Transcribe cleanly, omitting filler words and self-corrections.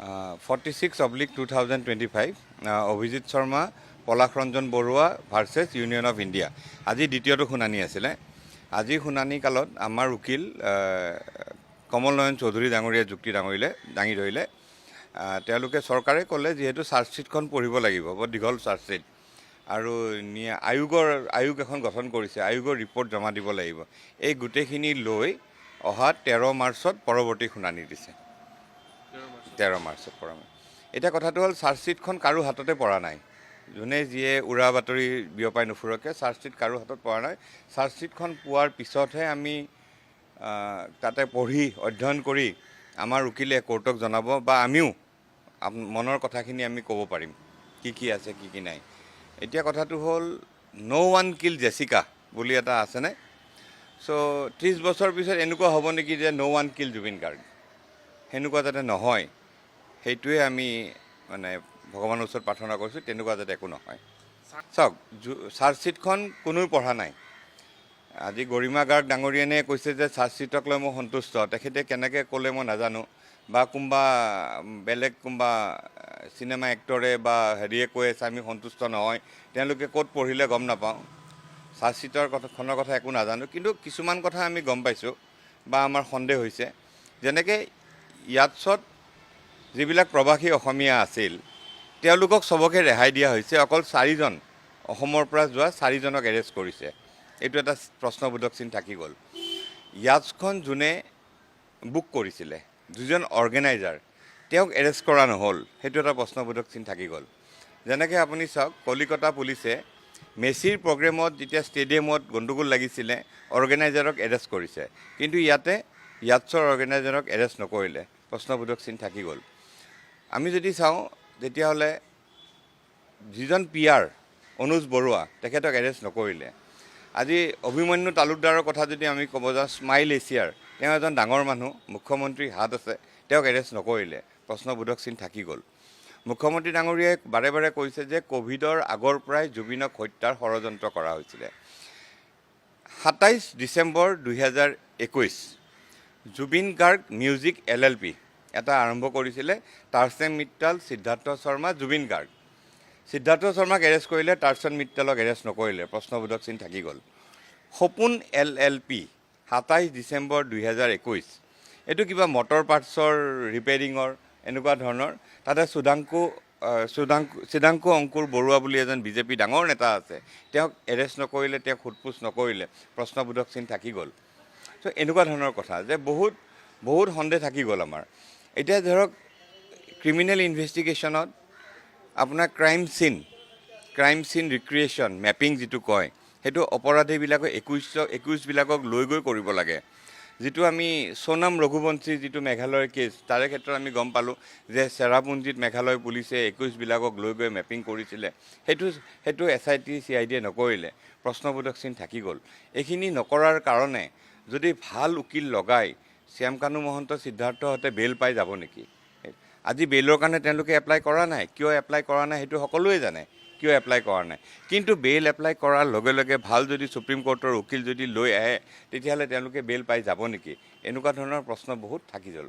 46/2025 Abhijit Sarma Palash Ranjan Baruah versus union of India আজি দ্বিতীয়টো শুনানি আছিলে। আজি শুনানি কালত আমাৰ উকিল কমল নয়ন চৌধুৰী ডাঙৰীয়া যুক্তি দাঙি ধৰিলে। তেওঁলোকে চৰকাৰে ক'লে যিহেতু চাৰ্জশ্বিটখন পঢ়িব লাগিব, বৰ দীঘল চাৰ্জশ্বিট, আৰু আয়োগ এখন গঠন কৰিছে, আয়োগৰ ৰিপৰ্ট জমা দিব লাগিব। এই গোটেইখিনি লৈ অহা 13 মাৰ্চত পৰৱৰ্তী শুনানি দিছে। 13 মাৰ্চত এতিয়া কথাটো হ'ল চাৰ্জশ্বিটখন কাৰো হাততে পৰা নাই। যোনে যিয়ে উৰা বাতৰি বিয়পাই নুফুৰকে চাৰ্জশ্বিট কাৰো হাতত পৰা নাই। চাৰ্জশ্বিটখন পোৱাৰ পিছতহে আমি তাতে পঢ়ি অধ্যয়ন কৰি আমাৰ উকিলে কোৰ্টক জনাব বা আমিও মনৰ কথাখিনি আমি ক'ব পাৰিম কি আছে কি নাই। এতিয়া কথাটো হ'ল ন' ওৱান কিল জেছিকা বুলি এটা আছেনে? চ' 30 বছৰ পিছত এনেকুৱা হ'ব নেকি যে ন' ওৱান কিল জুবিন গাৰ্গ? সেনেকুৱা যাতে নহয়, সেইটোৱে আমি মানে ভগৱানৰ ওচৰত প্ৰাৰ্থনা কৰিছোঁ, তেনেকুৱা যাতে একো নহয়। চাওক, চাৰ্জশ্বিটখন কোনেও পঢ়া নাই। আজি গৰিমা গাৰ্গ ডাঙৰীয়ানে কৈছে যে চাৰ্জশ্বিটক লৈ মই সন্তুষ্ট। তেখেতে কেনেকৈ ক'লে মই নাজানো, বা বেলেগ কোনোবা চিনেমা এক্টৰে বা হেৰিয়ে কৈ আছে আমি সন্তুষ্ট নহয়। তেওঁলোকে ক'ত পঢ়িলে গম নাপাওঁ। চাৰ্জশ্বিটখনৰ কথা একো নাজানো, কিন্তু কিছুমান কথা আমি গম পাইছোঁ বা আমাৰ সন্দেহ হৈছে। যেনেকৈ ইয়াতছত যিবিলাক প্ৰৱাসী অসমীয়া আছিল তেওঁলোকক চবকে ৰেহাই দিয়া হৈছে, অকল 4জন অসমৰ পৰা যোৱা 4জনক এৰেষ্ট কৰিছে। এইটো এটা প্ৰশ্নবোধক চিন থাকি গ'ল। ইয়াতছখন যোনে বুক কৰিছিলে, দুজন অৰ্গেনাইজাৰ, তেওঁক এৰেষ্ট কৰা নহ'ল, সেইটো এটা প্ৰশ্নবোধক চিন থাকি গ'ল। যেনেকৈ আপুনি চাওক, কলিকতা পুলিচে মেছিৰ প্ৰগ্ৰেমত যেতিয়া ষ্টেডিয়ামত গণ্ডগোল লাগিছিলে অৰ্গেনাইজাৰক এৰেষ্ট কৰিছে, কিন্তু ইয়াতছৰ অৰ্গেনাইজাৰক এৰেষ্ট নকৰিলে। প্ৰশ্নবোধক চিন থাকি গ'ল। আমি যদি চাওঁ তেতিয়াহ'লে যিজন PR অনুজ বৰুৱা, তেখেতক এৰেষ্ট নকৰিলে। আজি অভিমন্যু তালুকদাৰৰ কথা যদি আমি ক'ব যাওঁ, স্মাইল এছিয়াৰ, তেওঁ এজন ডাঙৰ মানুহ, মুখ্যমন্ত্ৰীৰ হাত আছে, তেওঁক এৰেষ্ট নকৰিলে। প্ৰশ্নবোধক চিন থাকি গ'ল। মুখ্যমন্ত্ৰী ডাঙৰীয়াই বাৰে বাৰে কৈছে যে ক'ভিডৰ আগৰ পৰাই জুবিনক হত্যাৰ ষড়যন্ত্ৰ কৰা হৈছিলে। 27 ডিচেম্বৰ 2021 জুবিন গাৰ্গ মিউজিক LLP এটা আৰম্ভ কৰিছিলে। টাৰ্চেন মিট্টাল, সিদ্ধাৰ্থ শৰ্মা, জুবিন গাৰ্গ। সিদ্ধাৰ্থ শৰ্মাক এৰেষ্ট কৰিলে, টাৰ্চেন মিট্টালক এৰেষ্ট নকৰিলে। প্ৰশ্নবোধক চিন থাকি গ'ল। সপোন LLP 27 ডিচেম্বৰ 2021 এইটো কিবা মটৰ পাৰ্টছৰ ৰিপেয়াৰিঙৰ এনেকুৱা ধৰণৰ। তাতে সিদ্ধাংকু অংকুৰ বৰুৱা বুলি এজন BJP ডাঙৰ নেতা আছে, তেওঁক এৰেষ্ট নকৰিলে, তেওঁক সোধপোছ নকৰিলে। প্ৰশ্নবোধক চিন থাকি গ'ল। চ' এনেকুৱা ধৰণৰ কথা যে বহুত সন্দেহ থাকি গ'ল আমাৰ। এতিয়া ধৰক ক্ৰিমিনেল ইনভেষ্টিগেশ্যনত আপোনাৰ ক্ৰাইম চিন ৰিক্ৰিয়েশ্যন মেপিং যিটো কয়, সেইটো অপৰাধীবিলাকে 21বিলাকক লৈ গৈ কৰিব লাগে। যিটো আমি সোনাম ৰঘুবংশী যিটো মেঘালয়ৰ কেছ, তাৰে ক্ষেত্ৰত আমি গম পালোঁ যে চেৰাপুঞ্জীত মেঘালয় পুলিচে 21বিলাকক লৈ গৈ মেপিং কৰিছিলে। সেইটো SIT CID নকৰিলে। প্ৰশ্নবোধক চিন থাকি গ'ল। এইখিনি নকৰাৰ কাৰণে যদি ভাল উকিল লগাই শ্যামকানু মহন্ত, সিদ্ধাৰ্থহঁতে বেইল পাই যাব নেকি? আজি বেইলৰ কাৰণে তেওঁলোকে এপ্লাই কৰা নাই। কিয় এপ্লাই কৰা নাই সেইটো সকলোৱে জানে, কিয় এপ্লাই কৰা নাই। কিন্তু বেইল এপ্লাই কৰাৰ লগে লগে ভাল যদি সুপ্ৰিম কোৰ্টৰ উকিল যদি লৈ আহে, তেতিয়াহ'লে তেওঁলোকে বেইল পাই যাব নেকি? এনেকুৱা ধৰণৰ প্ৰশ্ন বহুত থাকি গ'ল।